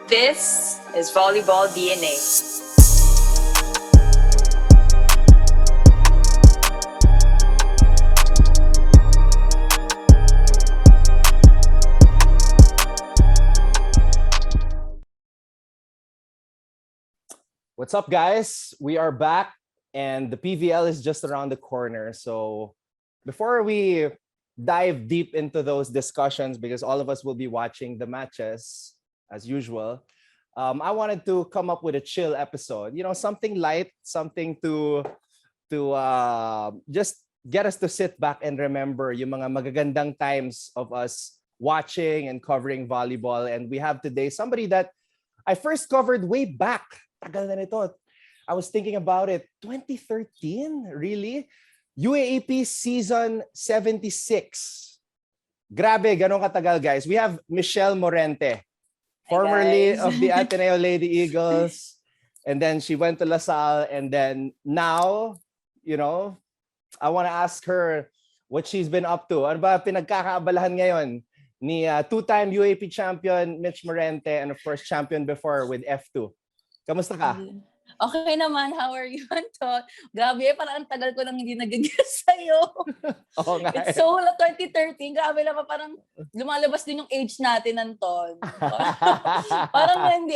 This is Volleyball DNA. What's up, guys? We are back, and the PVL is just around the corner. So before we dive deep into those discussions, because all of us will be watching the matches as usual, I wanted to come up with a chill episode. You know, something light, something to just get us to sit back and remember yung mga magagandang times of us watching and covering volleyball. And we have today somebody that I first covered way back. Tagal na nito. I was thinking about it. 2013? Really? UAAP season 76. Grabe, ganun katagal, guys. We have Michelle Morente, formerly of the Ateneo Lady Eagles. And then she went to LaSalle. And then now, you know, I want to ask her what she's been up to. Ano ba pinagkakaabalahan ngayon ni two-time UAAP champion Mitch Morente and of course champion before with F2. Kamusta ka? Okay naman. How are you, Anton? Grabe, parang ang tagal ko nang hindi nag-guess sa'yo. Oo nga. It's so 2013. Grabe naman, parang lumalabas din yung age natin, Anton. Parang hindi.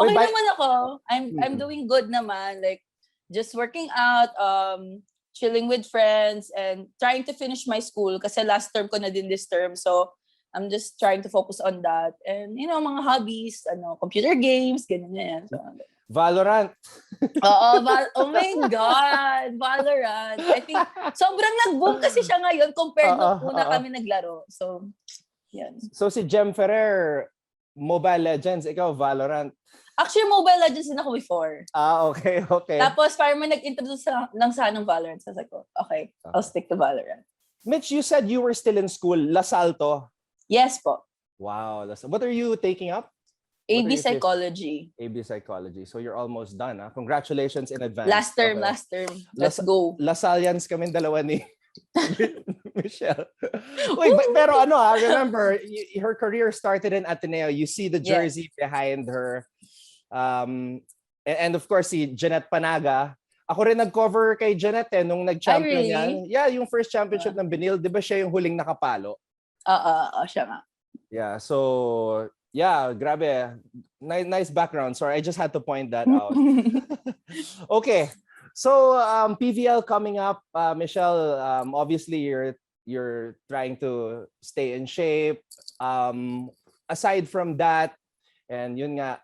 Okay naman ako. I'm doing good naman. Like, just working out, chilling with friends, and trying to finish my school kasi last term ko na din this term. So, I'm just trying to focus on that. And, you know, mga hobbies, computer games, ganyan. So, Valorant. oh my God, Valorant. I think, sobrang nag-boom kasi siya ngayon compared nung una kami naglaro. So, yan. So, si Jem Ferrer, Mobile Legends, ikaw, Valorant. Actually, Mobile Legends din ako before. Okay. Tapos, parang may nag-introduce lang sa ng Valorant. So, I was like, okay, I'll stick to Valorant. Mitch, you said you were still in school. LaSalle to. Yes po. Wow. What are you taking up? AB Psychology. AB Psychology. So you're almost done. Huh? Congratulations in advance. Last term. Let's go. LaSallians kami dalawa ni Michelle. Wait, pero remember, her career started in Ateneo. You see the jersey behind her. And of course, si Jeanette Panaga. Ako rin nag-cover kay Jeanette nung nag-champion yan. Yeah, yung first championship ng Benil. Di ba siya yung huling nakapalo? Siya nga. Yeah, so yeah, grabe. Nice background. Sorry, I just had to point that out. Okay. So PVL coming up, Michelle, obviously you're trying to stay in shape. Aside from that, and yun nga,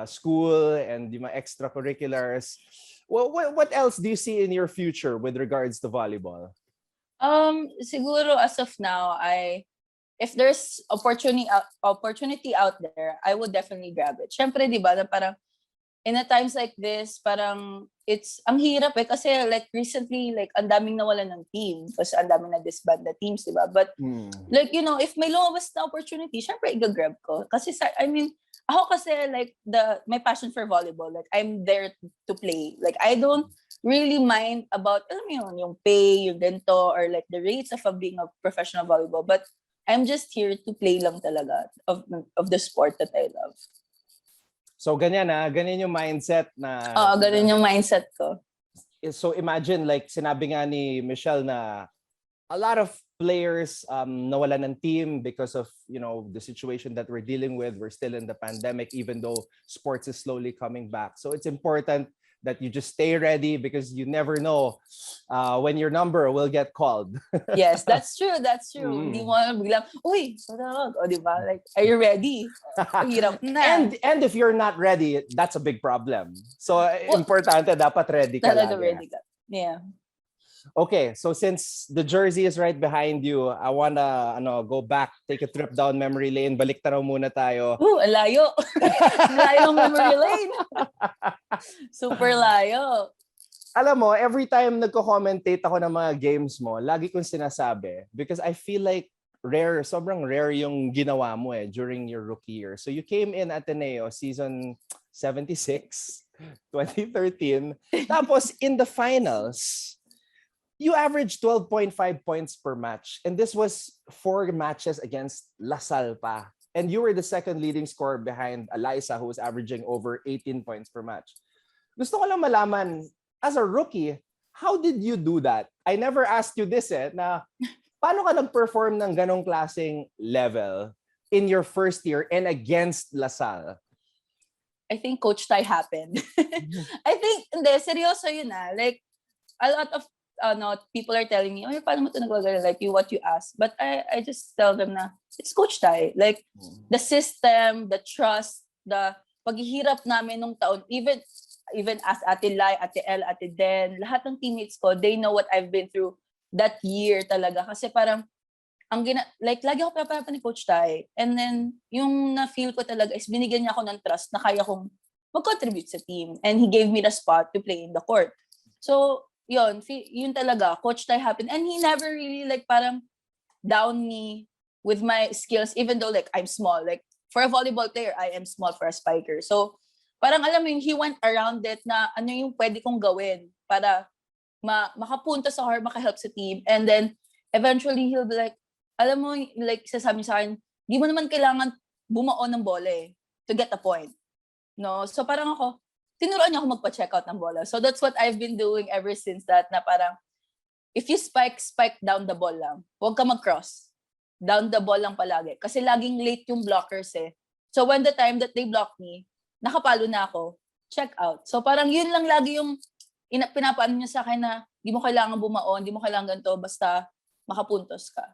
school and yung mga extracurriculars, what else do you see in your future with regards to volleyball? Siguro as of now, if there's opportunity out there, I would definitely grab it. Syempre, di ba, na parang in a times like this, parang ang hirap kasi like recently, like ang daming nawalan ng team kasi ang daming na disband na teams, di ba? But like, you know, if may lumabas na opportunity, syempre i-grab ko. Kasi ako kasi like my passion for volleyball, like I'm there to play. Like I don't really mind about yung pay, yung ganito, or like the rates of being a professional volleyball, but I'm just here to play lang talaga of the sport that I love. So ganyan yung mindset na. Ganyan yung mindset ko. So imagine like sinabi nga ni Michelle na a lot of players nawalan ng team because of, you know, the situation that we're dealing with. We're still in the pandemic even though sports is slowly coming back. So it's important that you just stay ready because you never know when your number will get called. Yes, that's true. Hindi mo biglang, uy, sarag. O, di ba? Like, are you ready? Hirap na. And if you're not ready, that's a big problem. So, importante, dapat ready ka talaga lagi. Ready ka. Yeah. Okay, so since the jersey is right behind you, I wanna go back, take a trip down memory lane. Balik tanaw muna tayo. Ang layo. Ang layo ng memory lane. Super layo. Alam mo, every time nagko-commentate ako ng mga games mo, lagi kong sinasabi, because I feel like sobrang rare yung ginawa mo during your rookie year. So you came in Ateneo season 76, 2013. Tapos in the finals, you averaged 12.5 points per match. And this was 4 matches against LaSalle pa. And you were the second leading scorer behind Eliza, who was averaging over 18 points per match. Gusto ko lang malaman, as a rookie, how did you do that? I never asked you this na paano ka nag-perform ng ganong klaseng level in your first year and against LaSalle? I think Coach Ty happened. I think, hindi, seryoso yun Like, a lot of people are telling me, paano mo ito nagagaling? Like, what you ask. But I just tell them na, it's Coach Ty. Like, the system, the trust, the paghihirap namin nung taon, even as Ate Lai, Ate El, Ate Den, lahat ng teammates ko, they know what I've been through that year talaga. Kasi parang, like, lagi ako pinapanapan ni Coach Ty. And then, yung na-feel ko talaga is binigyan niya ako ng trust na kaya kong mag-contribute sa team. And he gave me the spot to play in the court. So, yun talaga, Coach Ty happened. And he never really, like, parang down me with my skills, even though, like, I'm small. Like, for a volleyball player, I am small for a spiker. So, parang alam mo yun, he went around it na ano yung pwede kong gawin para makapunta sa or makahelp sa team. And then, eventually, he'll be like, alam mo, like, sasabi sa akin, di mo naman kailangan bumao ng bola to get a point. No? So parang ako, tinuruan niya ako magpa-check out ng bola. So that's what I've been doing ever since that, na parang, if you spike down the ball lang. Huwag ka mag-cross. Down the ball lang palagi. Kasi laging late yung blockers So when the time that they block me, nakapalo na ako, check out. So parang yun lang lagi yung pinapaano niya sa akin na di mo kailangan bumaon, di mo kailangan ganito, basta makapuntos ka.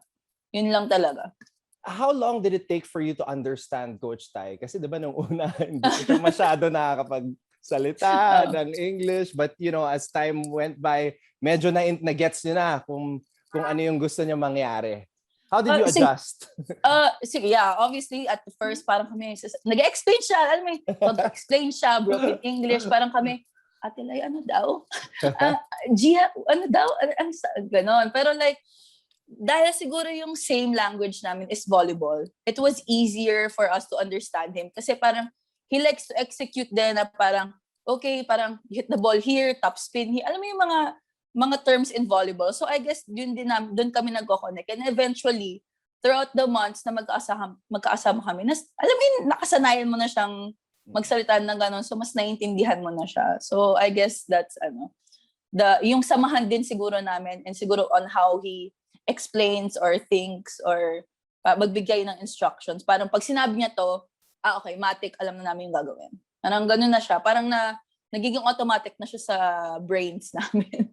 Yun lang talaga. How long did it take for you to understand Coach Ty? Kasi diba nung una, hindi ka masyado nakakapagsalita ng English. But you know, as time went by, medyo na-gets niyo na kung ano yung gusto niya mangyari. How did you adjust? Sige, yeah. Obviously, at the first, parang kami, nag-explain siya. Alam mo, mag-explain siya, broken English. Parang kami, Ate Lai, ano daw? Gia, ano daw? Ganon. Pero like, dahil siguro yung same language namin is volleyball, it was easier for us to understand him. Kasi parang, he likes to execute din na parang, okay, parang hit the ball here, top spin here. Alam mo yung mga terms in volleyball. So I guess doon kami nagko-connect. And eventually, throughout the months na magkaasama kami, alam mo yun, nakasanayan mo na siyang magsalita ng gano'n. So mas naiintindihan mo na siya. So I guess that's, yung samahan din siguro namin and siguro on how he explains or thinks or magbigay ng instructions. Parang pag sinabi niya to, okay, matik, alam na namin yung gagawin. Parang ganun na siya. Parang nagiging automatic na siya sa brains namin.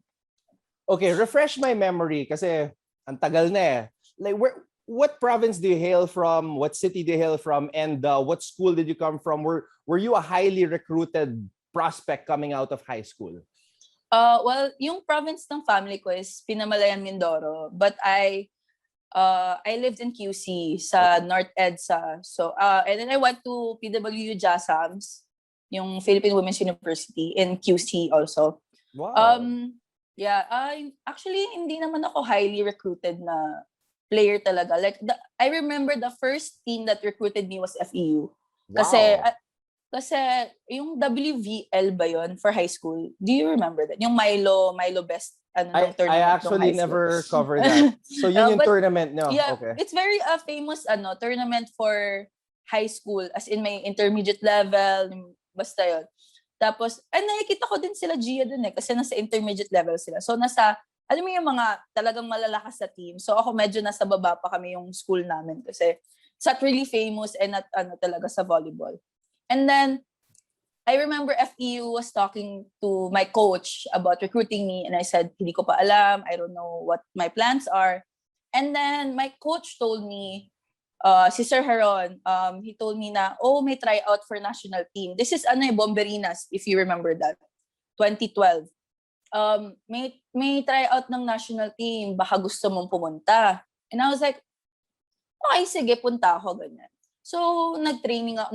Okay, refresh my memory kasi ang tagal na Like, what province do you hail from? What city do you hail from? And what school did you come from? Were you a highly recruited prospect coming out of high school? Well, yung province ng family ko is Pinamalayan, Mindoro. But I lived in QC sa North EDSA. So, and then I went to PWU JASAMS, yung Philippine Women's University in QC also. Wow. Yeah, actually, hindi naman ako highly recruited na player talaga. Like, I remember the first team that recruited me was FEU. Wow. Kasi yung WVL ba yon for high school? Do you remember that? Yung Milo Best tournament. I actually never covered that. So yun yung tournament no? Yeah, okay. It's very famous tournament for high school, as in may intermediate level, basta yun. Tapos, nakikita ko din sila Gia dun kasi nasa intermediate level sila. So alam mo yung mga talagang malalakas sa team. So ako medyo nasa baba pa kami yung school namin kasi it's not really famous and not talaga sa volleyball. And then, I remember FEU was talking to my coach about recruiting me and I said, hindi ko pa alam, I don't know what my plans are. And then, my coach told me, si Sir Heron, he told me na, may tryout for national team. This is Bomberinas, if you remember that, 2012. May tryout ng national team, baka gusto mong pumunta. And I was like, okay, sige, punta ako, ganyan. So, nag-training ako.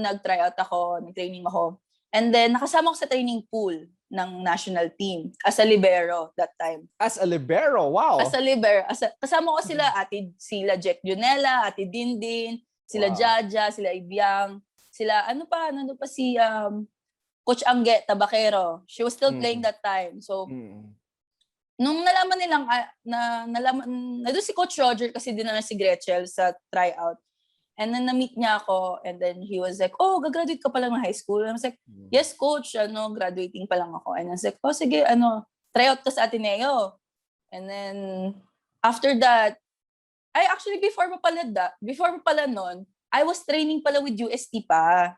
And then, nakasama ko sa training pool ng national team as a libero that time. As a libero? Wow! As a libero. Kasama ko sila Jack Junella, Ate Dindin, sila Jaja, sila Ibiang, sila, ano pa si Coach Angge Tabakero. She was still playing that time. So, nung nalaman nilang, nandun si Coach Roger kasi dinala si Gretchen sa tryout. And then na-meet niya ako and then he was like, oh, gagraduate ka pa lang ng high school. And I was like, yes, coach, graduating pa lang ako. And I was like, oh, sige, tryout ka sa Ateneo. And then, after that, before pa pala nun, I was training pala with UST pa.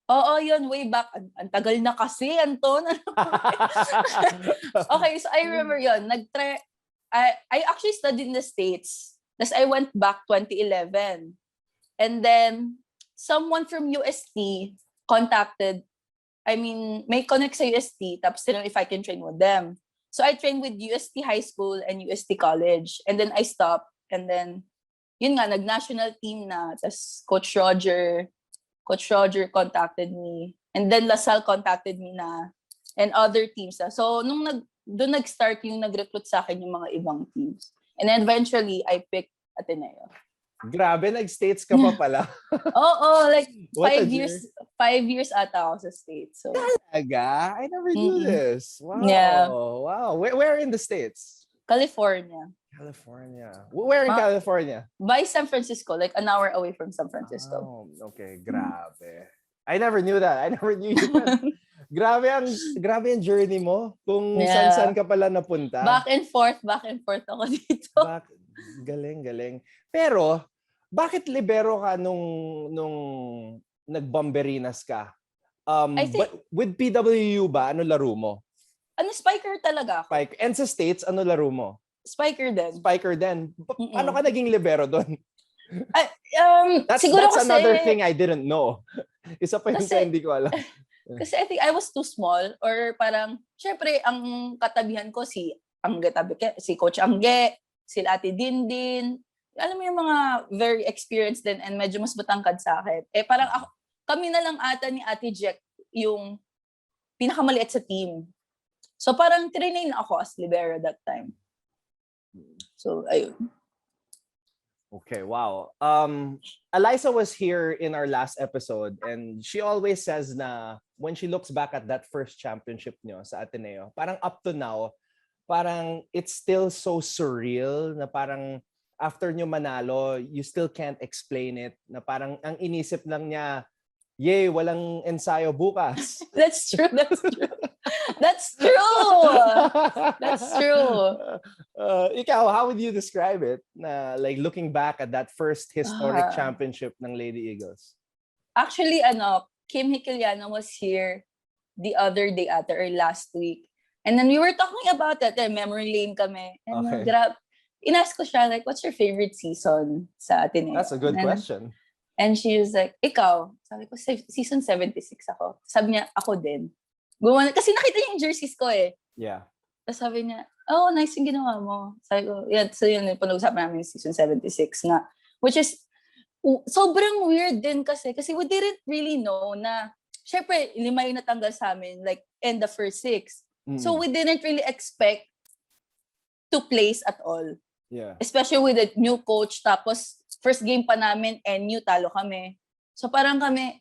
Oo, yun, way back. Ang tagal na kasi, Anton. Okay, so I remember yun. I actually studied in the States. Tapos I went back 2011. And then, someone from UST may connect sa UST, tapos tinanong if I can train with them. So I trained with UST High School and UST College. And then I stopped. And then, yun nga, nag-national team na. Tapos Coach Roger contacted me. And then LaSalle contacted me na. And other teams na. So, doon nag-start yung nag-recruit sa akin yung mga ibang teams. And then eventually, I picked Ateneo. Grabe, nag-States ka pa pala. Oo, like What 5 a years. 5 years ata ako sa States. So. Talaga? I never knew this. Wow. Yeah. Wow. Where in the States? California. Where in California? By San Francisco, like an hour away from San Francisco. Oh, okay. Grabe. I never knew that. I never knew you. Grabe ang journey mo. Kung saan ka pala napunta. Back and forth ako dito. Galing. Pero, bakit libero ka nung nag-bomberinas ka? With PWU ba? Ano laro mo? Spiker talaga ako. Spiker. And sa States, ano laro mo? Spiker din. Paano ka naging libero doon? That's kasi, another thing I didn't know. Isa pa yung hindi ko alam. Kasi I think I was too small or parang, syempre, ang katabihan ko si Coach Angge, sila Ate Dindin, alam mo yung mga very experienced din and medyo mas matangkad sa akin. Parang kami na lang ata ni Ate Jack yung pinakamaliit sa team. So parang training ako as libero that time. So, ayun. Okay, wow. Eliza was here in our last episode and she always says na when she looks back at that first championship nyo sa Ateneo, parang up to now, parang it's still so surreal na parang after nyo manalo, you still can't explain it. Na parang ang inisip lang niya, yay, walang ensayo bukas. That's true. Ikaw, how would you describe it? Na like looking back at that first historic championship ng Lady Eagles. Actually, Kim Hikiliano was here the other day or last week. And then we were talking about that. Memory lane kami. And inask ko siya, like, what's your favorite season sa Ateneo? That's a good question. And she was like, ikaw? Sabi ko, season 76 ako. Sabi niya, ako din. Kasi nakita niya yung jerseys ko eh. Yeah. Tapos sabi niya, oh, nice yung ginawa mo. Sabi ko, yeah, so yun, panag-usapan namin yung season 76 nga. Which is, sobrang weird din kasi we didn't really know na, syempre, 5 yung natanggal sa amin, like, in the first 6. So we didn't really expect to place at all. Yeah. Especially with a new coach, tapos first game pa namin and new talo kami. So parang kami,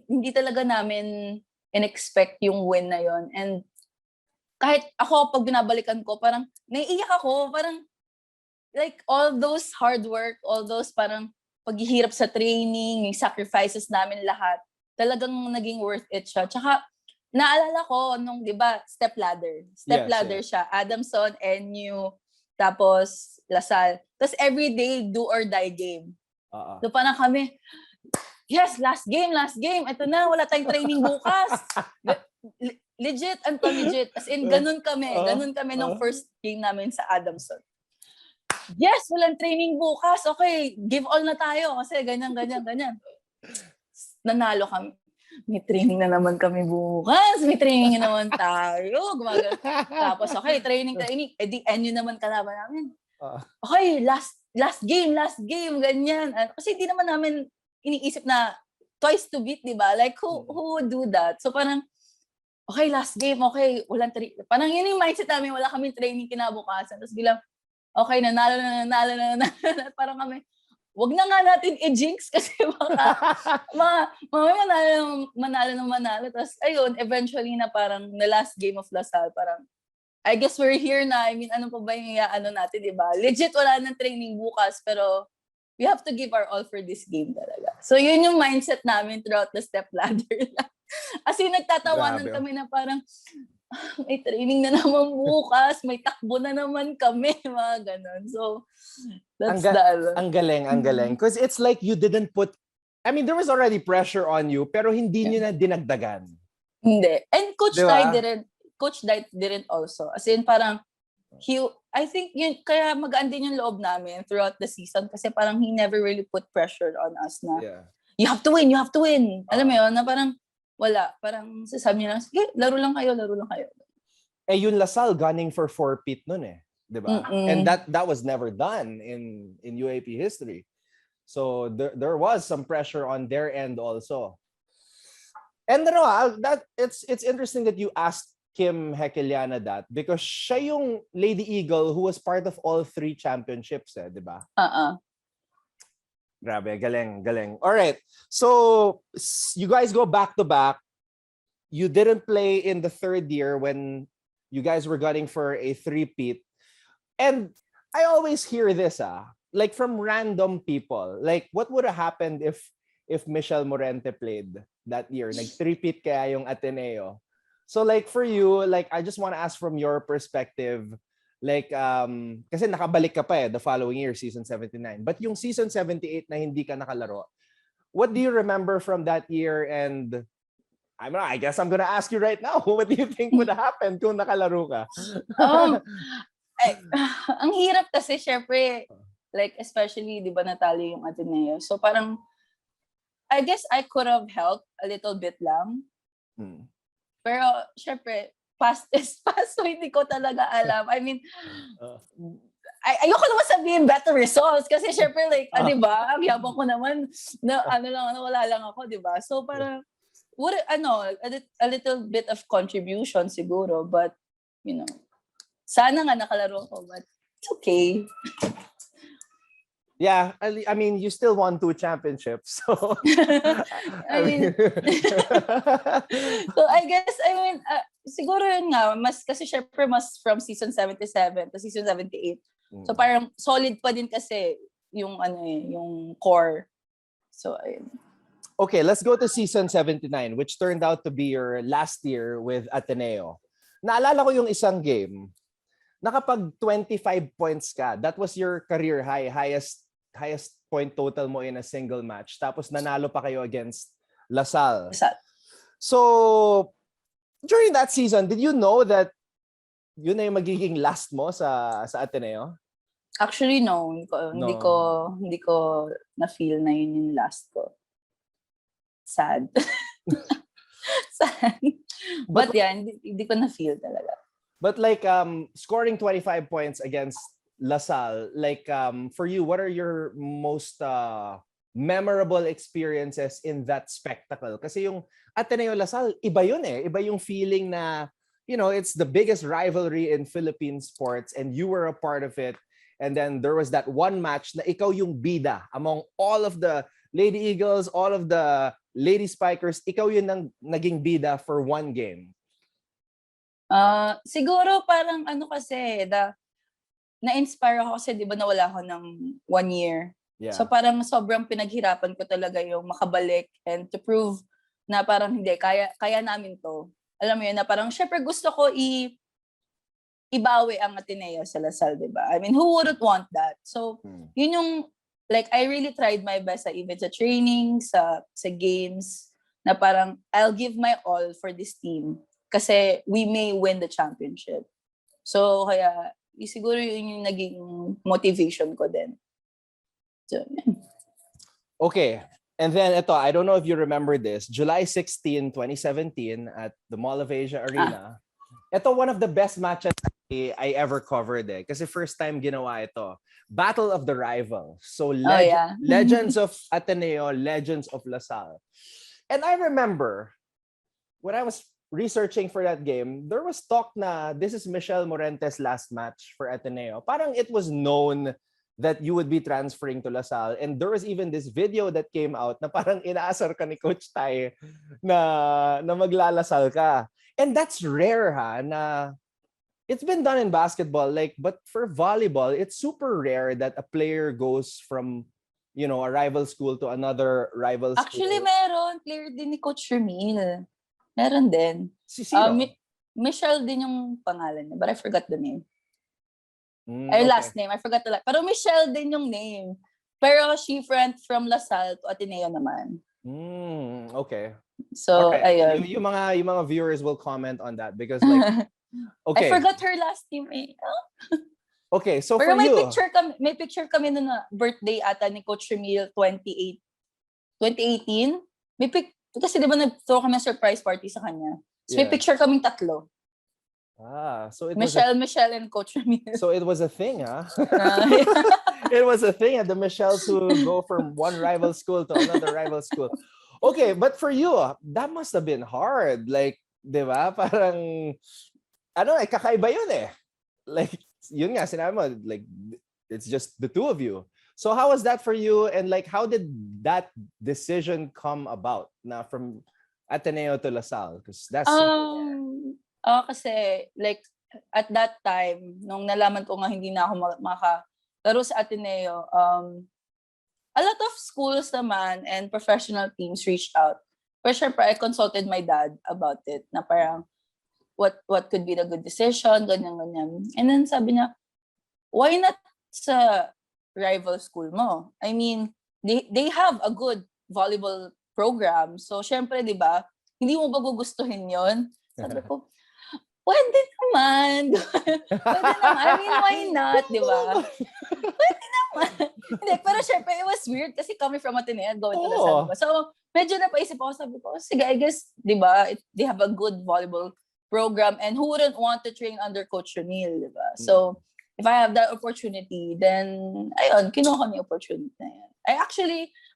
hindi talaga namin in-expect yung win na yon. And kahit ako, pag binabalikan ko, parang naiiyak ako. Parang, like, all those hard work, all those parang paghihirap sa training, yung sacrifices namin lahat, talagang naging worth it siya. Tsaka, naalala ko nung, di ba, step ladder. Step ladder siya. Adamson, NU, tapos LaSalle. Tapos everyday, do or die game. So parang kami, yes, last game. Ito na, wala tayong training bukas. Legit, legit. As in, ganun kami nung first game namin sa Adamson. Yes, walang training bukas. Okay, give all na tayo kasi ganyan. Nanalo kami. May training na naman kami bukas. May training na naman tayo. Tapos, okay, training. Di, NU naman kalaban namin. Okay, last game, ganyan. Kasi di naman namin iniisip na twice to beat, di ba? Like, who would do that? So, parang, okay, last game, okay, walang training. Parang yun yung mindset namin, wala kaming training kinabukasan. Tapos bilang, okay, nanalo na. Parang kami, wag na nga natin i-jinx kasi baka mamaya manalo. Tapos ayun, eventually na parang the last game of LaSalle, parang I guess we're here na. I mean, ano pa ba yung ano natin, di ba? Legit, wala nang training bukas, pero we have to give our all for this game talaga. So, yun yung mindset namin throughout the step ladder. As in, nagtatawanan Grabe. kami na parang, may training na naman bukas, may takbo na naman kami, mga ganon. So, that's Ang galing. Because it's like you didn't put, I mean, there was already pressure on you, pero hindi nyo na dinagdagan. Hindi. And Diba? Coach Dai didn't also. As in, parang, I think yun, kaya magaan din yung loob namin throughout the season kasi parang he never really put pressure on us na, you have to win. Alam mo yun, na parang, wala. Parang sasabi niya lang, sige, laro lang kayo. Eh, yun Lasal gunning for 4-peat nun eh. Diba? Mm-mm. And that was never done in UAP history. So there was some pressure on their end also. And it's interesting that you asked Kim Hekeliana that because siya yung Lady Eagle who was part of all 3 championships eh, diba? Grabe, galing. All right. So you guys go back to back. You didn't play in the 3rd year when you guys were gunning for a 3-peat. And I always hear this like from random people. Like what would have happened if Michelle Morente played that year? Like 3-peat kaya yung Ateneo. So like for you, like I just want to ask from your perspective, like kasi nakabalik ka pa the following year, season 79. But yung season 78 na hindi ka nakalaro, what do you remember from that year? And I guess I'm gonna ask you right now, what do you think would happen kung nakalaro ka? Ang hirap kasi syempre, like especially, di ba natalo yung Ateneo. So parang, I guess I could have helped a little bit lang. Pero syempre, past is past, so hindi ko talaga alam. I mean, ayoko naman sabihin better results kasi syempre like, di ba, ang yabang ko naman na wala lang ako, di ba? So parang, a little bit of contribution siguro, but you know, sana nga nakalaro ko, but it's okay. Yeah, I mean, you still won 2 championships, so I mean, so I guess, siguro yun nga, mas kasi syempre mas from season 77 to season 78. So parang solid pa din kasi yung yung core. So ayun. Okay, let's go to season 79, which turned out to be your last year with Ateneo. Naalala ko yung isang game, nakapag 25 points ka. That was your career highest point total mo in a single match. Tapos nanalo pa kayo against Lasal. So, during that season, did you know that yun na yung magiging last mo sa Ateneo? Actually, no. Hindi ko na-feel na yun yung last ko. Sad. Sad. But yeah, hindi ko na-feel talaga. But like scoring 25 points against Lasal, like for you, what are your most memorable experiences in that spectacle? Kasi yung Ateneo Lasal, iba yun eh. Iba yung feeling na, you know, it's the biggest rivalry in Philippine sports and you were a part of it. And then there was that one match na ikaw yung bida among all of the Lady Eagles, all of the Lady Spikers, ikaw yun naging bida for one game. Siguro parang kasi, na-inspire ako kasi di ba nawala ako ng 1 year. Yeah. So parang sobrang pinaghirapan ko talaga yung makabalik and to prove na parang hindi, kaya namin to. Alam mo yun, na parang syempre gusto ko ibawi ang Ateneo sa Lasal, di ba? I mean, who wouldn't want that? So, yun yung, like, I really tried my best even sa training, sa games, na parang, I'll give my all for this team kasi we may win the championship. So, kaya, siguro yun yung naging motivation ko din. So, yeah. Okay. And then ito, I don't know if you remember this, July 16, 2017 at the Mall of Asia Arena. Ito, one of the best matches I ever covered eh. Kasi first time ginawa ito. Battle of the Rivals. So legends of Ateneo, legends of Lasal. And I remember when I was researching for that game, there was talk na this is Michelle Morente's last match for Ateneo. Parang it was known that you would be transferring to Lasal. And there was even this video that came out na parang inaasar ka ni Coach Tai na maglalasal ka. And that's rare na it's been done in basketball, like, but for volleyball, it's super rare that a player goes from, a rival school to another rival school. Actually, meron. Player din ni Coach Ramil. Meron din. Sino? Michelle din yung pangalan niya, but I forgot the name. Okay. Last name, I forgot the last. Pero Michelle din yung name. Pero she went from LaSalle to Ateneo naman. Okay. So, okay. ayun. Yung mga viewers will comment on that because like, okay. I forgot her last name eh. Okay, so Pero for you. may picture kami na birthday ata ni Coach Ramil 2018. Kasi di ba nag-throw kami surprise party sa kanya. So may picture kaming tatlo. So it Michelle and Coach Ramil. So it was a thing, huh? It was a thing at the Michelles who go from one rival school to another rival school. Okay, but for you, that must have been hard. Like, di ba? Parang, kakaiba yun eh. Like, yun nga, sinabi mo, like, it's just the two of you. So how was that for you? And like, how did that decision come about na from Ateneo to LaSalle? Because that's kasi like at that time nung nalaman ko nga hindi na ako makalaro sa Ateneo, a lot of schools naman and professional teams reached out. Pero syempre, I consulted my dad about it na parang what could be the good decision, ganyan. And then sabi niya, why not sa rival school mo? I mean, they have a good volleyball program. So syempre, di ba, hindi mo ba gugustuhin yon? Sabi ko, pwede naman. Pwede naman. I mean, why not, di ba? Pwede naman. Hindi, pero syempre, it was weird kasi coming from Ateneo, going to LaSalle. So, medyo napaisip ako, sabi ko, sige, I guess, di ba, they have a good volleyball program and who wouldn't want to train under Coach Ramil, di ba? So, if I have that opportunity, then, ayun, kinuha ko yung opportunity na yan.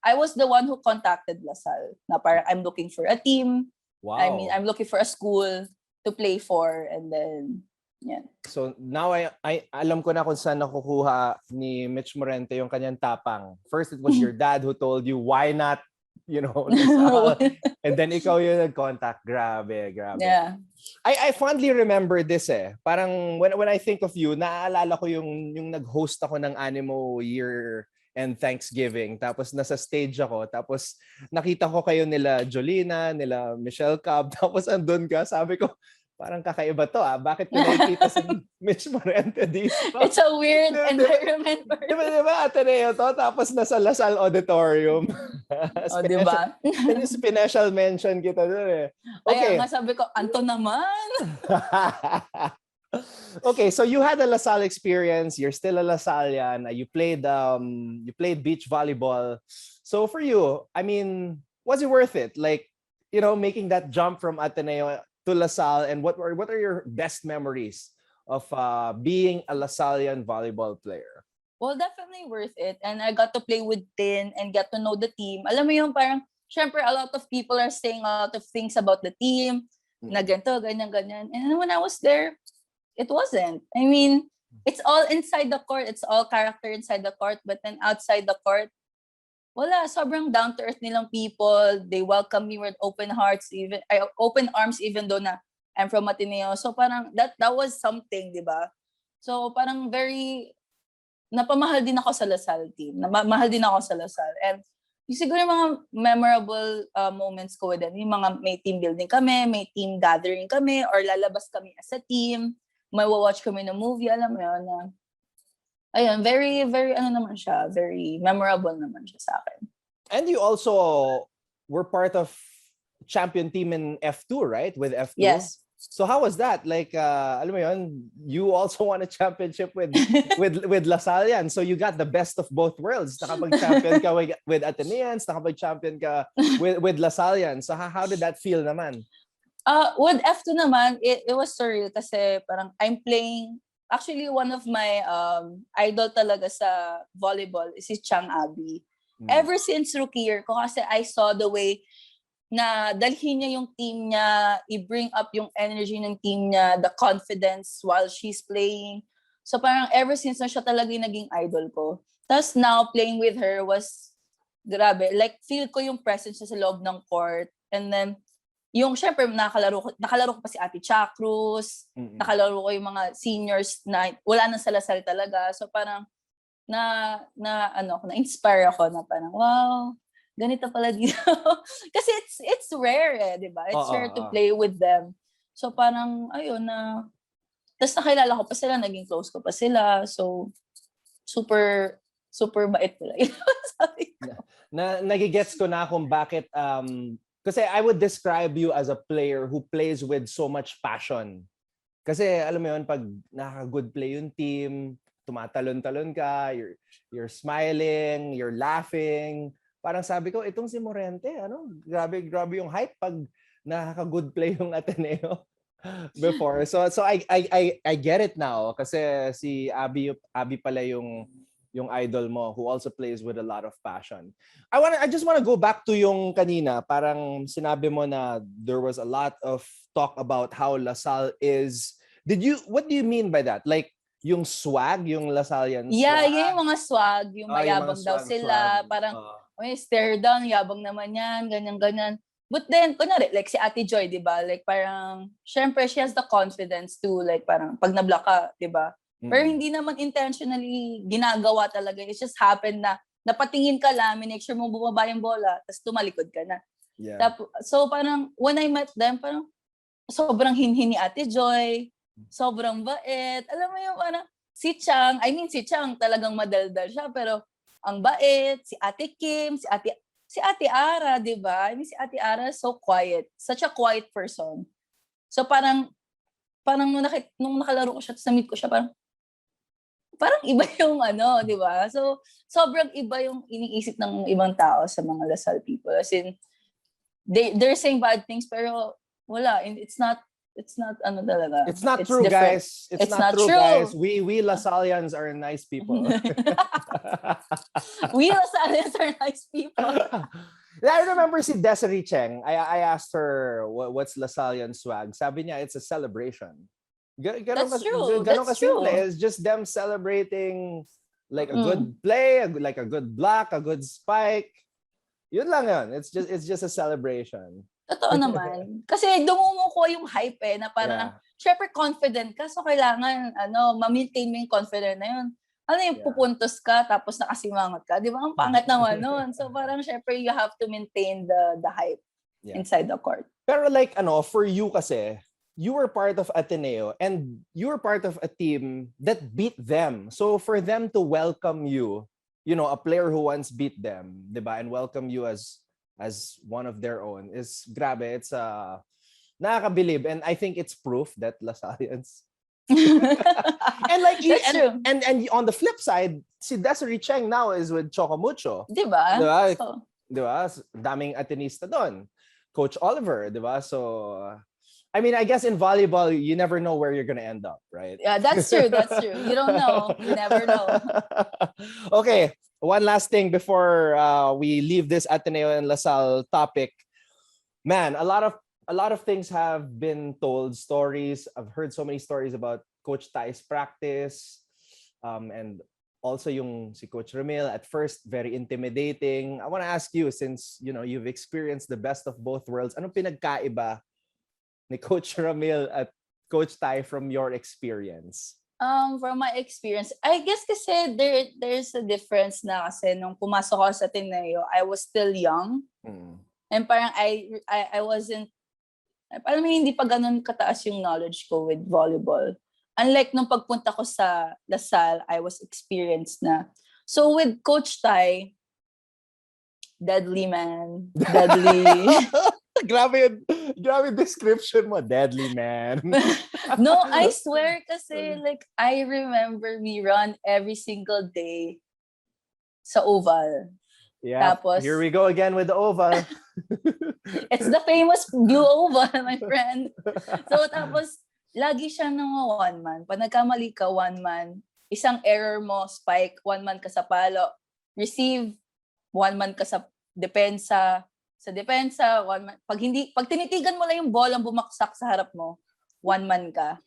I was the one who contacted LaSalle na parang I'm looking for a team. Wow. I mean, I'm looking for a school to play for, and then, yeah. So now I alam ko na kung saan nakukuha ni Mitch Morente yung kanyang tapang. First, it was your dad who told you, why not, and then ikaw yung nag-contact. Grabe. Yeah. I fondly remember this eh. Parang when I think of you, naaalala ko yung nag-host ako ng Animo Year and Thanksgiving. Tapos nasa stage ako. Tapos nakita ko kayo nila Jolina, nila Michelle Cobb. Tapos andun ka. Sabi ko, parang kakaiba to ah. Bakit ko nakikita si Mitch Morente dito? It's a weird environment. Diba Ateneo to? Tapos nasa LaSalle Auditorium. Diba? Special mention kita doon eh. Okay. Kaya nga sabi ko, Anto naman. Okay, so you had a LaSalle experience. You're still a LaSallian. You played beach volleyball. So for you, I mean, was it worth it? Like, making that jump from Ateneo to LaSalle, and what are your best memories of being a LaSallian volleyball player? Well, definitely worth it. And I got to play with Tin and get to know the team. Alam mo yung parang, syempre, a lot of people are saying a lot of things about the team, na ganito, ganyan. And when I was there, it wasn't. I mean, it's all inside the court. It's all character inside the court. But then outside the court, wala. Sobrang down-to-earth nilang people. They welcome me with open arms, even though na I'm from Ateneo. So parang that was something, di ba? So parang napamahal din ako sa LaSalle team. Mahal din ako sa LaSalle. And siguro yung mga memorable moments ko with them, yung mga may team building kami, may team gathering kami, or lalabas kami as a team. May watch kami ng movie, alam mo yun, na ayun, very, very, naman siya, very memorable naman siya sa akin. And you also were part of champion team in F2, right? With F2? Yes. So how was that? Like, alam mo yun, you also won a championship with LaSallian. So you got the best of both worlds. Nakapag-champion ka with Ateneans, nakapag-champion ka with LaSallian. So how did that feel naman? With F2 naman, it was surreal kasi parang I'm playing, actually one of my idol talaga sa volleyball is si Chang Abi. Ever since rookie year ko kasi I saw the way na dalhin niya yung team niya, i-bring up yung energy ng team niya, the confidence while she's playing. So parang ever since na siya talaga yung naging idol ko. Tapos now playing with her was grabe. Like feel ko yung presence niya sa loob ng court. And then yung syempre nakalaro ko pa si Ate Cha Cruz, nakalaro ko yung mga seniors na wala nang salasal talaga. So parang na-inspire ako na parang, wow, ganito pala dito. Kasi it's rare di ba? It's rare to play with them. So parang, ayun na, tapos nakilala ko pa sila, naging close ko pa sila. So, super bait nila. Sabi ko. Nagigets ko na kung bakit, kasi I would describe you as a player who plays with so much passion. Kasi alam mo yun, pag nakaka-good play yung team, tumatalon-talon ka, you're smiling, you're laughing. Parang sabi ko, itong si Morente, grabe yung hype pag nakaka-good play yung Ateneo before. So I get it now kasi si Abby pala yung idol mo who also plays with a lot of passion. I just want to go back to yung kanina, parang sinabi mo na there was a lot of talk about how LaSalle is. What do you mean by that? Like yung swag, yung LaSallian swag? Yeah, yung mga swag, yung mayabang daw sila, parang stare down, yabang naman yan, ganyan. But then, kunwari, like si Ate Joy, di ba? Like parang, syempre, she has the confidence to, like parang, pag nablock ka, di ba? Pero hindi naman intentionally ginagawa talaga. It just happened na napatingin ka lang, make sure mo bumaba yung bola, tapos tumalikod ka na. Yeah. So parang, when I met them, parang, sobrang hinhin ni Ate Joy, sobrang bait. Alam mo yung parang, si Chang talagang madaldal siya, pero ang bait, si Ate Kim, si Ate Ara, di ba? I mean, si Ate Ara so quiet. Such a quiet person. So parang nung nakalaro ko siya, tapos na-meet ko siya, parang iba yung di ba? So, sobrang iba yung iniisip ng ibang tao sa mga LaSalle people. As in, they're saying bad things, pero wala. It's not talaga. It's not It's true, different. guys. It's not true, guys. We LaSallians are nice people. We LaSallians are nice people. I remember si Desiree Cheng. I asked her what's LaSallian swag. Sabi niya it's a celebration. That's true. That's true. It's just them celebrating like a good play, like a good block, a good spike. Yun lang yun. It's just a celebration. Totoo naman. Kasi dumumuko yung hype na parang, syempre confident ka, so kailangan, ma-maintain mo yung confident na yun. Pupuntos ka, tapos nakasimangot ka. Di ba? Ang pangat naman nun. So parang, syempre, you have to maintain the hype inside the court. Pero like, for you kasi, you were part of Ateneo and you were part of a team that beat them. So for them to welcome you, a player who once beat them, di ba? And welcome you as one of their own is grabe. It's nakakabilib, and I think it's proof that LaSallians and like and on the flip side, si Desiree Cheng now is with Chocomucho. Diba? Diba? Daming Atenista doon. Coach Oliver, diba? So I mean, I guess in volleyball, you never know where you're gonna end up, right? Yeah, that's true. You don't know. You never know. Okay. One last thing before we leave this Ateneo and LaSalle topic. Man, a lot of things have been told, stories. I've heard so many stories about Coach Tai's practice, and also yung si Coach Ramil at first very intimidating. I want to ask you, since you've experienced the best of both worlds, anong pinagkaiba ni Coach Ramil at Coach Tai from your experience? From my experience, I guess kasi there's a difference na kasi nung pumasok ako sa Ateneo, I was still young. And parang I wasn't, parang hindi pa ganun kataas yung knowledge ko with volleyball. Unlike nung pagpunta ko sa LaSalle, I was experienced na. So with Coach Tai, deadly man. Deadly. Grabe description mo, deadly man. No, I swear kasi like I remember we run every single day sa oval. Yeah, tapos, here we go again with the oval. It's the famous blue oval, my friend. So tapos lagi siya ng one man. Pag nagkamali ka, one man. Isang error mo, spike, one man ka sa palo. Receive, one man ka sa depensa. Sa depensa, one man. Pag tinitigan mo lang yung bolang bumaksak sa harap mo, one man ka.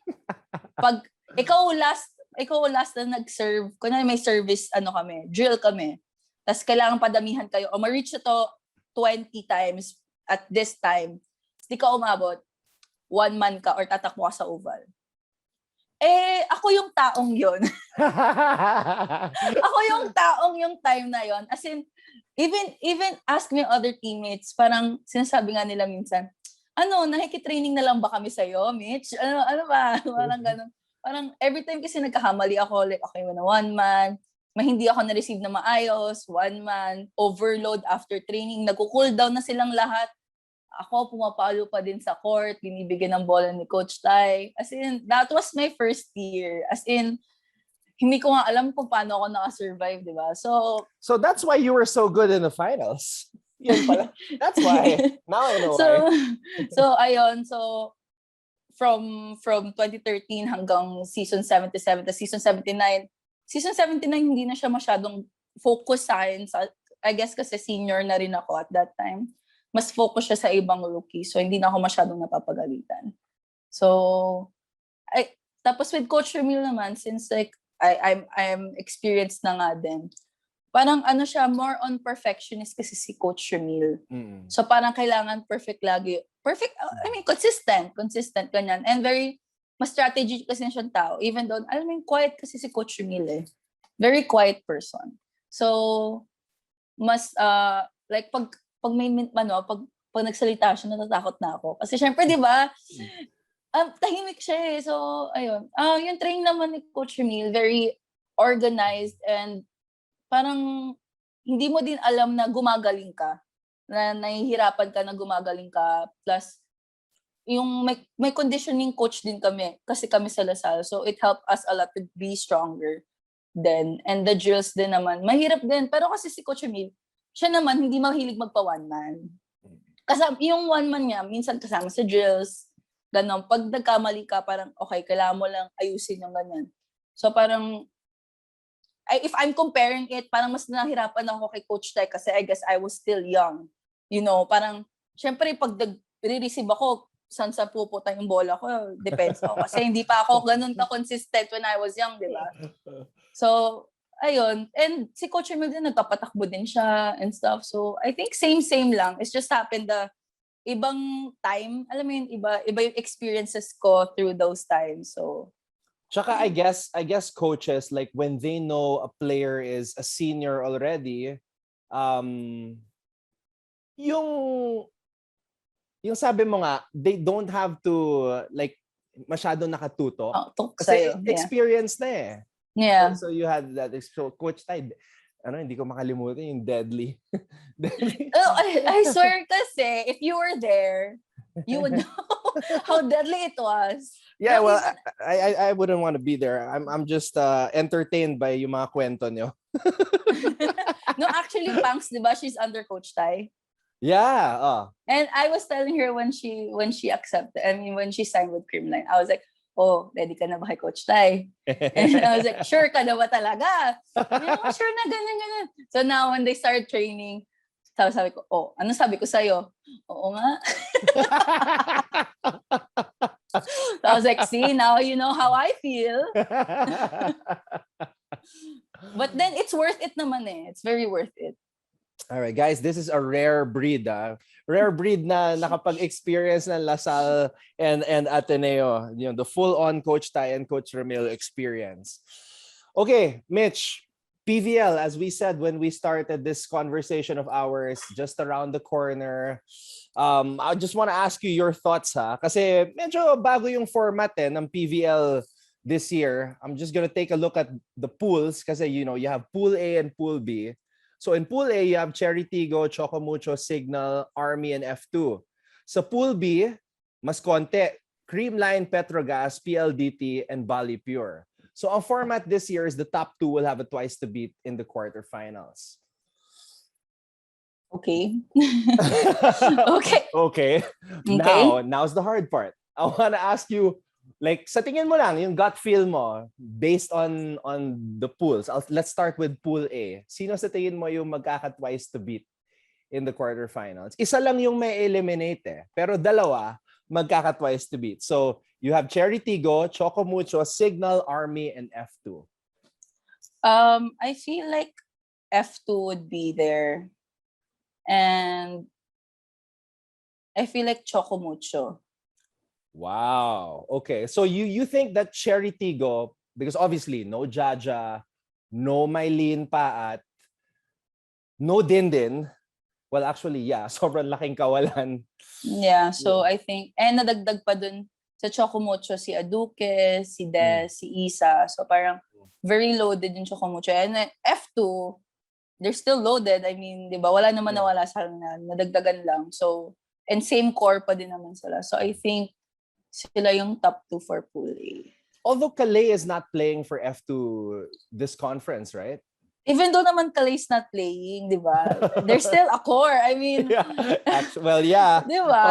Pag ikaw last na nag-serve, kunwari may service, drill kami. Tapos kailangan padamihan kayo. O ma-reach na to 20 times at this time. di ka umabot, 1-man ka or tatakbo ka sa oval. Ako yung taong yon. Ako yung taong yung time na yon. As in, even ask me other teammates, parang sinasabi nga nila minsan, nakikitraining na lang ba kami sa'yo, Mitch? Ano ba? Parang ganun. Parang every time kasi nagkakamali ako, like, okay, na 1-man, hindi ako na-receive na maayos, 1-man, overload after training, nagko-cool down na silang lahat. Ako, pumapalo pa din sa court, binibigyan ng bola ni Coach Tai. As in, that was my first year. As in, hindi ko nga alam kung paano ako naka-survive, di ba? So that's why you were so good in the finals. Yun pala. That's why. Now I know why. Ayun. So, from 2013 hanggang season 77 to season 79, season 79 hindi na siya masyadong focus sa akin. I guess kasi senior na rin ako at that time. Mas focus siya sa ibang rookie. So, hindi na ako masyadong napapagalitan. So, tapos with Coach Ramil naman, since like, I'm experienced na nga din, parang siya, more on perfectionist kasi si Coach Ramil. Mm. So, parang kailangan perfect lagi. Perfect, consistent, ganyan. And mas strategy kasi na siyang tao. Even though, quiet kasi si Coach Ramil eh. Very quiet person. So, mas, like, pag nagsalita siya, natatakot na ako. Kasi syempre, di ba, tahimik siya eh. So, ayun. Yung training naman ni Coach Ramil, very organized and parang hindi mo din alam na gumagaling ka. Na nahihirapan ka na gumagaling ka. Plus, yung may conditioning coach din kami kasi kami sa Lasal. So, it helped us a lot to be stronger then. And the drills din naman. Mahirap din. Pero kasi si Coach Ramil, siya naman hindi mahilig magpa 1-man. Kasi yung 1-man niya, minsan kasama sa drills, gano'n. Pag nagkamali ka, parang okay, kailangan mo lang ayusin yung ganyan. So parang, if I'm comparing it, parang mas nahirapan ako kay Coach Tai kasi I guess I was still young. You know, parang, syempre pag re-receive ako, saan sa pupunta yung bola ko, depends ako. Kasi hindi pa ako ganun ka-consistent when I was young, di ba? So, ayun. And si Coach Emil din, nagpapatakbo din siya and stuff. So, I think same lang. It's just happened the ibang time. Alam mo yun, iba yung experiences ko through those times. So, Tsaka I guess coaches, like when they know a player is a senior already, yung sabi mo nga, they don't have to like masyado nakatuto. Kasi sa'yo. experience na eh. Yeah. So you had that. So Coach Tide, hindi ko makalimutan yung deadly. I swear kasi, if you were there, you would know how deadly it was. Yeah, well, I wouldn't want to be there. I'm just entertained by yung mga kwento nyo. No, actually, Punks, di ba? She's under Coach Tai. Yeah. And I was telling her when she accepted, when she signed with Creamline, I was like, oh, ready ka na ba kay Coach Tai? And I was like, sure ka na ba talaga? Sure na, ganyan. So now, when they started training, sabi ko, ano sabi ko sa'yo? Oo nga. So I was like, see, now you know how I feel. But then, it's worth it naman eh. It's very worth it. All right, guys, this is a rare breed. Rare breed na nakapag-experience ng Lasal and Ateneo. You know, the full-on Coach Tai and Coach Ramil experience. Okay, Mitch, PVL, as we said when we started this conversation of ours, just around the corner. I just want to ask you your thoughts, ha? Kasi medyo bago yung format ng PVL this year. I'm just gonna take a look at the pools kasi, you know, you have Pool A and Pool B. So in Pool A, you have Cherry Tigo, Chocomucho, Signal, Army, and F2. Sa Pool B, mas konti. Creamline, Petrogas, PLDT, and Bali Pure. So our format this year is the top two will have a twice to beat in the quarterfinals. Okay. Okay. Now's the hard part. I want to ask you, like, sa tingin mo lang, yung gut feel mo, based on the pools. Let's start with Pool A. Sino sa tingin mo yung magkaka-twice to beat in the quarterfinals? Isa lang yung may eliminate eh. Pero dalawa, magkaka-twice to beat. So, you have Cherry Tigo, Chocomucho, Signal, Army, and F2. I feel like F2 would be there. And I feel like Choco Mucho. Wow. Okay. So you think that Cherry Tigo, because obviously no Jaja, no Mylene Paat, no Dindin. Well, actually, yeah, sobrang laking kawalan. Yeah, so I think, and nadagdag pa dun sa Choco Mucho si Aduke, si Des, si Isa. So parang very loaded yung Choco Mucho. And F2, they're still loaded. I mean, di ba? Wala naman nawala sa kanila. Nadagdagan lang. So, and same core pa din naman sila. So I think sila yung top 2 for Pool A. Although Calais is not playing for F2 this conference, right? Even though naman Calais not playing, di ba? They're still a core. I mean, Yeah. Actually, well, yeah. di ba?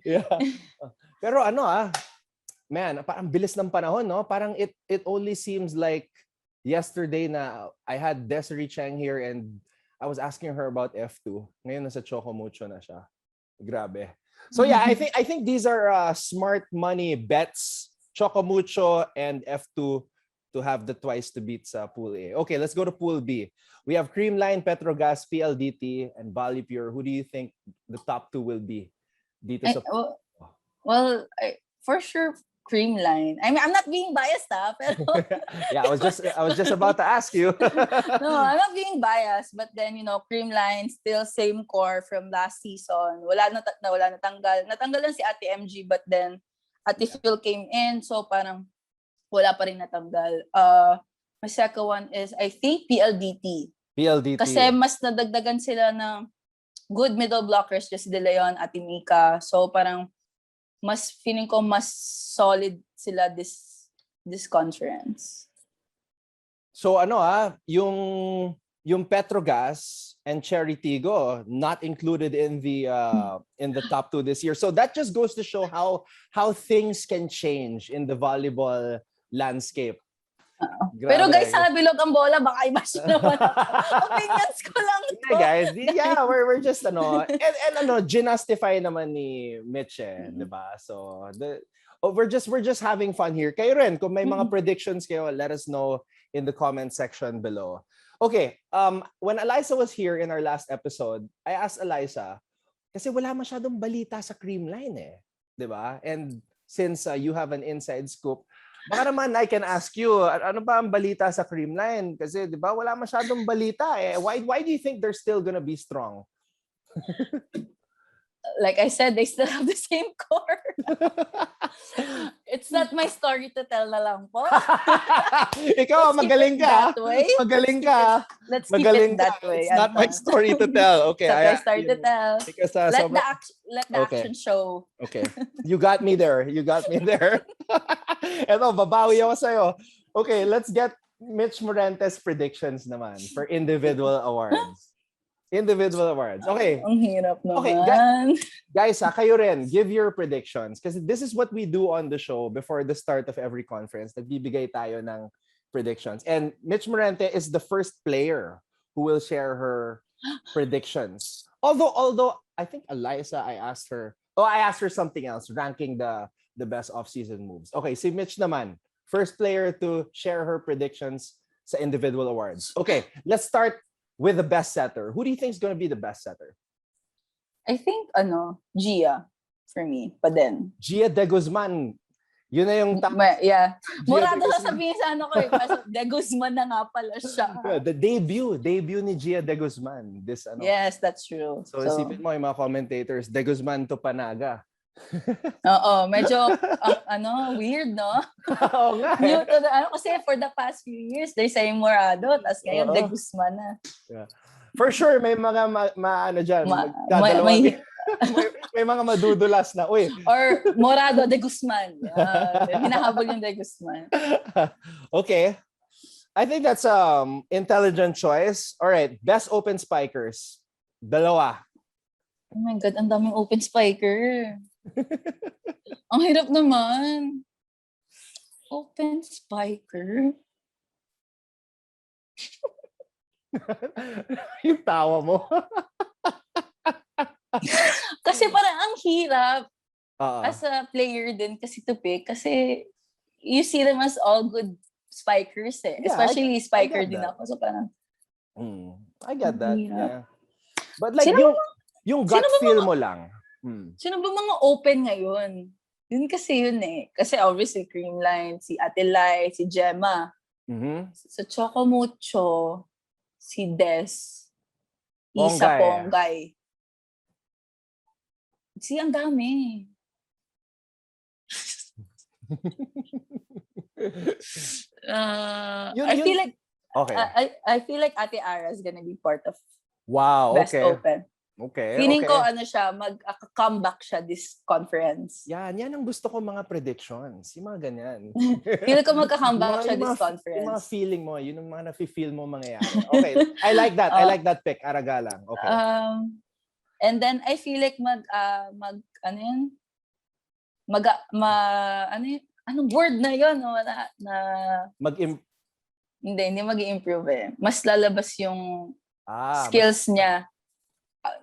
Yeah. Pero man, parang bilis ng panahon, no? Parang it only seems like yesterday na I had Desiree Cheng here and I was asking her about F2. Ngayon nasa Choco Mucho na siya. Grabe. So yeah, I think these are smart money bets. Choco Mucho and F2 to have the twice to beat sa Pool A. Okay, let's go to Pool B. We have Creamline, Petrogas, PLDT, and Volupure. Who do you think the top 2 will be? Dito sa for sure, Creamline. I mean, I'm not being biased, pero yeah, I was just about to ask you. no, I'm not being biased, but then Creamline still same core from last season. Wala natanggal. Natanggal lang si Ate MG, but then Ate Phil came in, so parang wala pa rin natanggal. My second one is I think PLDT. PLDT. Kasi mas nadagdagan sila ng good middle blockers, just De Leon, Ate Mika. So parang feeling ko mas solid sila this conference. So yung Petrogas and Cherry Tigo not included in the top 2 this year. So that just goes to show how things can change in the volleyball landscape. Pero guys, sa bilog ang bola, baka i-bash naman ako. Opinions ko lang to. Yeah, guys. Yeah, we're just and ginastify naman ni Mitch, di ba? So we're just having fun here. Kayo rin, kung may mga predictions kayo, let us know in the comment section below. Okay, when Eliza was here in our last episode, I asked Eliza, kasi wala masyadong balita sa Creamline di ba? And since you have an inside scoop, baka naman I can ask you, ano ba ang balita sa Creamline? Kasi 'di ba wala masyadong balita Why do you think they're still gonna be strong? Like I said, they still have the same core. It's not my story to tell na lang po. Ikaw, magaling ka. Magaling ka. Let's keep it that way. It's not my story to tell. Okay. It's not my story to tell. Because, let the action show. Okay. You got me there. Eto, babawi ako sa'yo. Okay, let's get Mitch Morente's predictions naman for individual awards. Okay. Ang hirap naman. Okay, guys, kayo rin, give your predictions. Kasi this is what we do on the show before the start of every conference. Nagbibigay tayo ng predictions. And Mitch Morente is the first player who will share her predictions. Although I think Eliza, I asked her something else, ranking the best off-season moves. Okay, si Mitch naman, first player to share her predictions sa individual awards. Okay, let's start with the best setter. Who do you think is going to be the best setter? I think, Gia, for me, pa din. Gia de Guzman. Yun na yung yeah. Morado sasabihin sa ko De Guzman na nga pala siya. The debut ni Gia de Guzman. Yes, that's true. So isipin mo yung mga commentators, De Guzman to Panaga. Oo, medyo weird, no? Oo nga. New to kasi for the past few years, they're saying Morado, tas ngayon De Guzman na. Yeah. For sure, may mga dyan. May mga madudulas na. Uy. Or Morado De Guzman. Hinahabol yung De Guzman. Okay. I think that's intelligent choice. All right, best open spikers. Dalawa. Oh my God, ang daming open spiker. Ang hirap naman. Open spiker. Yung tawa mo. Kasi parang ang hirap as a player din kasi to pick. Kasi you see them as all good spikers Yeah, especially spiker din ako. So parang I get that. Yeah. But like yung gut feel mo lang. Sino ba mga open ngayon? Yun kasi yun eh. Kasi obviously, Creamline, si Ate Lai, si Gemma. Sa Choco Mucho, si Des, Isa Ponggay. Ang dami. I feel like okay. I feel like Ate Ara is gonna be part of Best okay. Open. Okay. Feeling ko siya, mag-comeback siya this conference. Yan ang gusto ko mga predictions. Yung mga ganyan. Feeling ko magka-comeback siya this conference. Yung mga feeling mo, yun yung mga nafe-feel mo mangyayari. Okay. I like that. I like that pick. Aragalang. Okay. And then I feel like anong word na yun? Hindi mag-i-improve eh. Mas lalabas yung skills niya.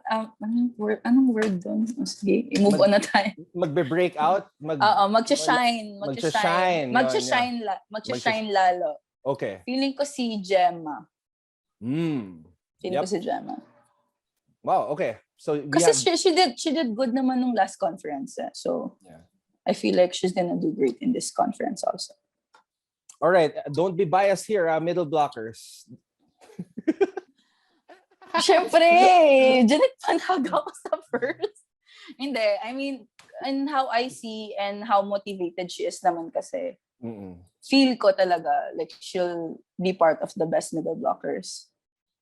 Anong word doon? Sige, i-move on na tayo. Magbe-break out? Mag-shine lalo. Okay. Feeling ko si Gemma. Feeling ko si Gemma. Wow, okay. So kasi she did good naman nung last conference. So yeah. I feel like she's gonna do great in this conference also. All right, don't be biased here, middle blockers. Siyempre, Janet Panaga ako sa first. Hindi, I mean, and how I see and how motivated she is naman kasi. Feel ko talaga like she'll be part of the best middle blockers.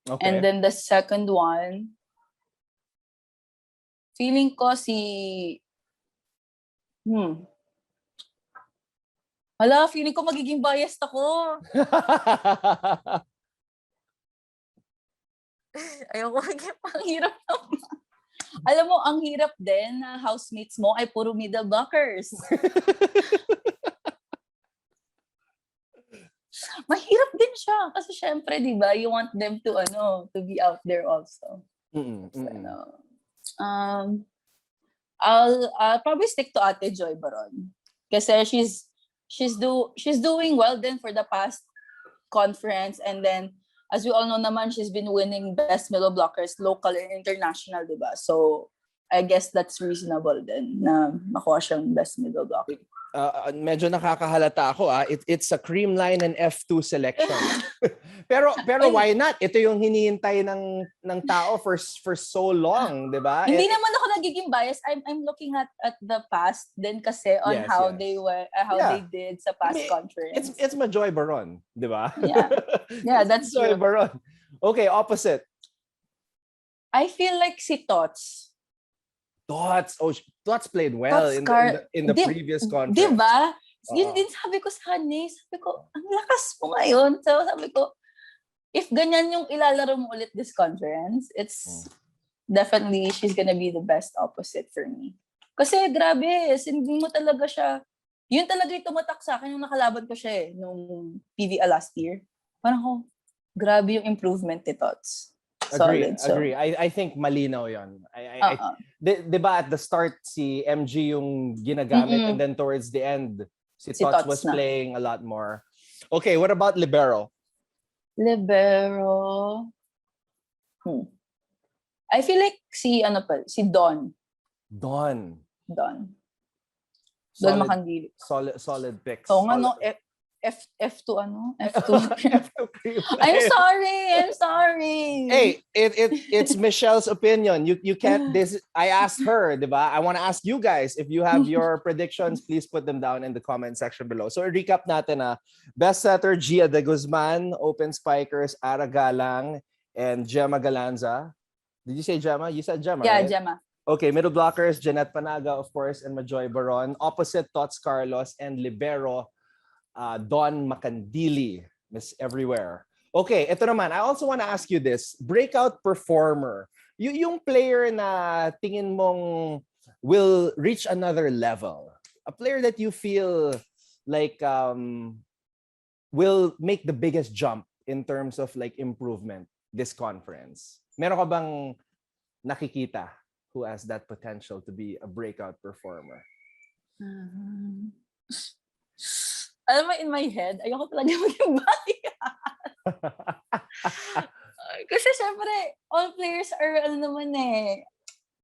Okay. And then the second one, feeling ko feeling ko magiging biased ako. Ayoko maging panghirap naman. Alam mo, ang hirap din na housemates mo ay puro middle blockers. Mahirap din siya. Kasi syempre, di ba, you want them to be out there also. I'll probably stick to Ate Joy Baron. Kasi she's doing well then for the past conference, and then as we all know naman, she's been winning best middle blockers local and international, diba? So I guess that's reasonable then na makuha siyang best middle blocker. Medyo nakakahalata ako it's a Creamline and F2 selection. pero why not? Ito yung hinihintay ng tao for so long, 'di ba? Hindi naman ako nagiging bias. I'm looking at the past then kasi on how they were they did sa past conference. It's Majoy Baron, 'di ba? Yeah, that's Majoy true. Baron. Okay, opposite. I feel like si Tots. Tots played well in the previous conference. Diba? Yun din sabi ko sa kanya. Sabi ko, ang lakas mo ngayon. So sabi ko, if ganyan yung ilalaro mo ulit this conference, it's definitely, she's gonna be the best opposite for me. Kasi grabe, hindi mo talaga siya, yun talaga yung tumatak sa akin yung nakalaban ko siya nung PVA last year. Parang grabe yung improvement ni Tots. Agree. I think malinaw yon. Diba at the start si MG yung ginagamit and then towards the end si Tots was playing a lot more. Okay, what about Libero? I feel like si Don. Don Makandili. Solid pick. So F2 I'm sorry. Hey, it's Michelle's opinion. You can't I asked her, diba? I want to ask you guys if you have your predictions, please put them down in the comment section below. So recap natin best setter Gia de Guzman, open spikers Ara Galang and Gemma Galanza. Did you say Gemma? You said Gemma, yeah, right? Gemma. Okay, middle blockers Janet Panaga, of course, and Majoy Baron. Opposite Tots Carlos and Libero Don Makandili, Miss Everywhere. Okay, ito naman. I also want to ask you this. Breakout performer. Yung player na tingin mong will reach another level. A player that you feel like will make the biggest jump in terms of like improvement this conference. Meron ka bang nakikita who has that potential to be a breakout performer? Alam mo, in my head, ayoko talaga maging bias. Kasi syempre, all players are,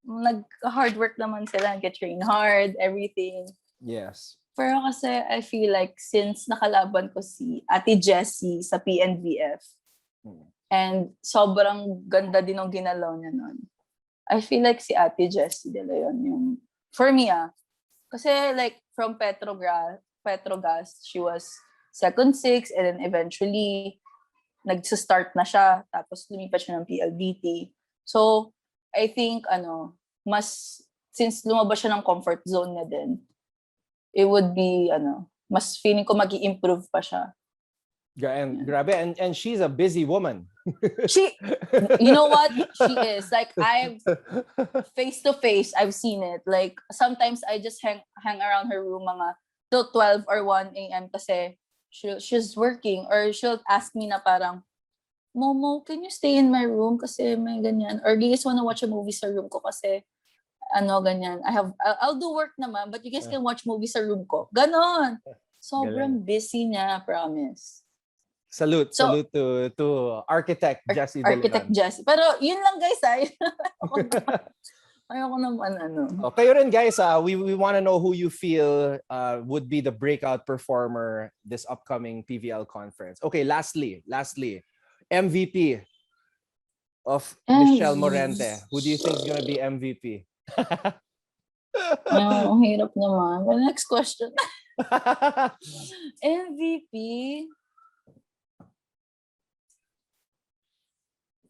nag-hard work naman sila, get-train hard, everything. Yes. Pero kasi I feel like since nakalaban ko si Ate Jessie sa PNVF, and sobrang ganda din ng ginalaw niya nun. I feel like si Ate Jessie De Leon yung, for me kasi like from Petrogas, she was second six and then eventually nag-start na siya tapos lumipat siya ng PLDT. So, I think since lumabas siya ng comfort zone niya din, it would be mas feeling ko magi-improve pa siya. Grabe, and she's a busy woman. You know what? She is. Like, I've face to face, I've seen it. Like, sometimes I just hang around her room till 12 or 1 a.m. kasi she's working, or she'll ask me na parang, Momo, can you stay in my room kasi may ganyan? Or do you guys wanna watch a movie sa room ko kasi ganyan. I'll do work naman, but you guys can watch movies sa room ko. Ganon. Sobrang busy niya, promise. Salute to Architect Jessie De Leon. Architect Jessie. Pero yun lang guys, ayoko naman Kayo rin guys, we want to know who you feel would be the breakout performer this upcoming PVL conference. Okay, lastly, MVP of Michelle Morente. Who do you think is going to be MVP? Ang hirap naman. Well, next question. MVP?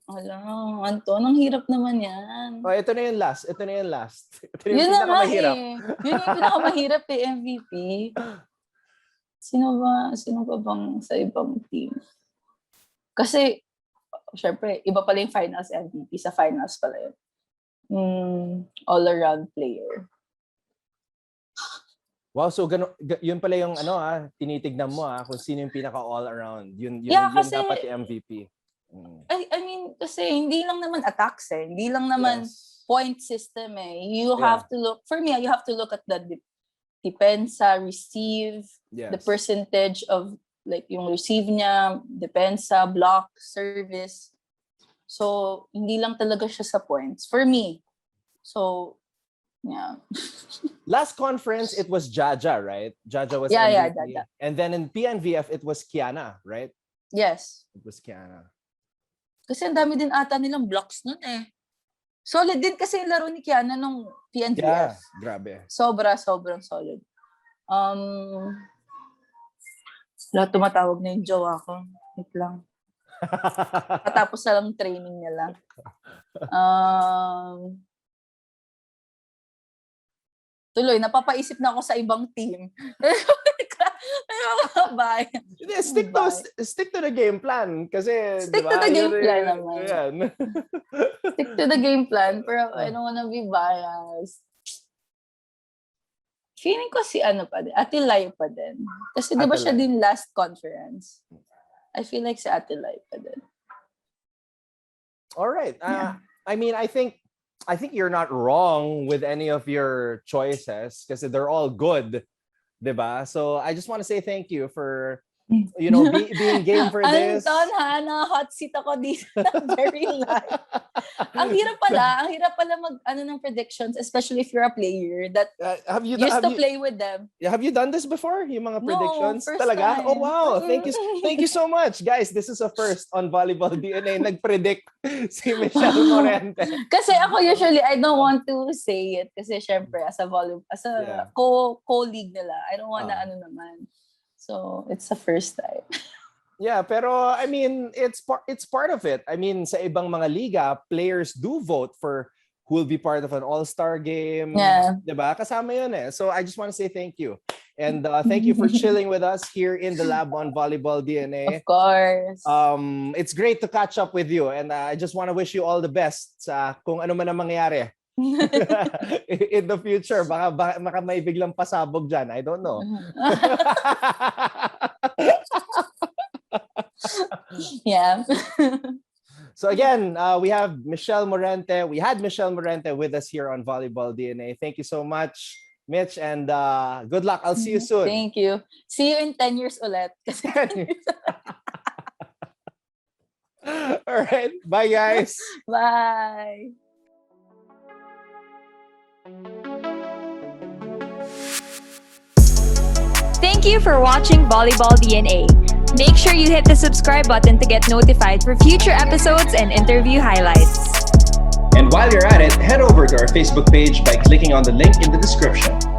Alam, Anton, ang hirap naman yan. Ito na yung last. Ito na yung Yun pinakamahirap. Yun yung pinakamahirap MVP. Sino ba bang sa ibang team? Kasi, syempre, iba pala yung finals MVP. Sa finals pala yun. All-around player. Wow, so yun pala yung tinitignan mo kung sino yung pinaka all-around. Yun kasi, dapat yung MVP. I mean, kasi hindi lang naman attacks hindi lang naman point system You have to look, for me, you have to look at the depensa, receive, the percentage of like yung receive niya, depensa, block, service. So, hindi lang talaga siya sa points. For me. So, yeah. Last conference, it was Jaja, right? Jaja was MVP. Yeah, Jaja. And then in PNVF, it was Kiana, right? Yes. It was Kiana. Kasi ang dami din ata nilang blocks nun Solid din kasi yung laro ni Kiana nung PNVF. Yeah, grabe. Sobrang solid. Tumatawag na yung jowa ko. Wait lang. Patapos na lang training nila. Tuloy, napapaisip na ako sa ibang team. Stick to the game plan. Kasi, stick to the game plan naman. Stick to the game plan. Pero I don't wanna be biased. Feeling ko si pa din. Ate Lai pa din. Kasi di ba siya din last conference? I feel like si Ate Lai pa din. All right. I mean, I think you're not wrong with any of your choices kasi they're all good, diba? So I just want to say thank you for being game for this. Anton, hot seat ako dito na very live. Ang hirap pala ng predictions, especially if you're a player that used to play with them. Have you done this before? Yung mga predictions? First Talaga? time. Oh wow, thank you so much. Guys, this is a first on Volleyball DNA. Nag-predict si Michelle Morente. Kasi ako usually, I don't want to say it kasi syempre as a co-league nila, I don't want na naman. So, it's the first time. Yeah, pero I mean, it's part of it. I mean, sa ibang mga liga, players do vote for who will be part of an all-star game. Yeah. Diba? Kasama yun So, I just want to say thank you. And thank you for chilling with us here in the lab on Volleyball DNA. Of course. It's great to catch up with you. And I just want to wish you all the best sa kung ano man ang mangyayari. In the future, baka may biglang pasabog dyan. I don't know. Yeah. So again, we have Michelle Morente. We had Michelle Morente with us here on Volleyball DNA. Thank you so much, Mitch, and good luck. I'll see you soon. Thank you. See you in 10 years ulit. All right. Bye, guys. Bye. Thank you for watching Volleyball DNA. Make sure you hit the subscribe button to get notified for future episodes and interview highlights. And while you're at it, head over to our Facebook page by clicking on the link in the description.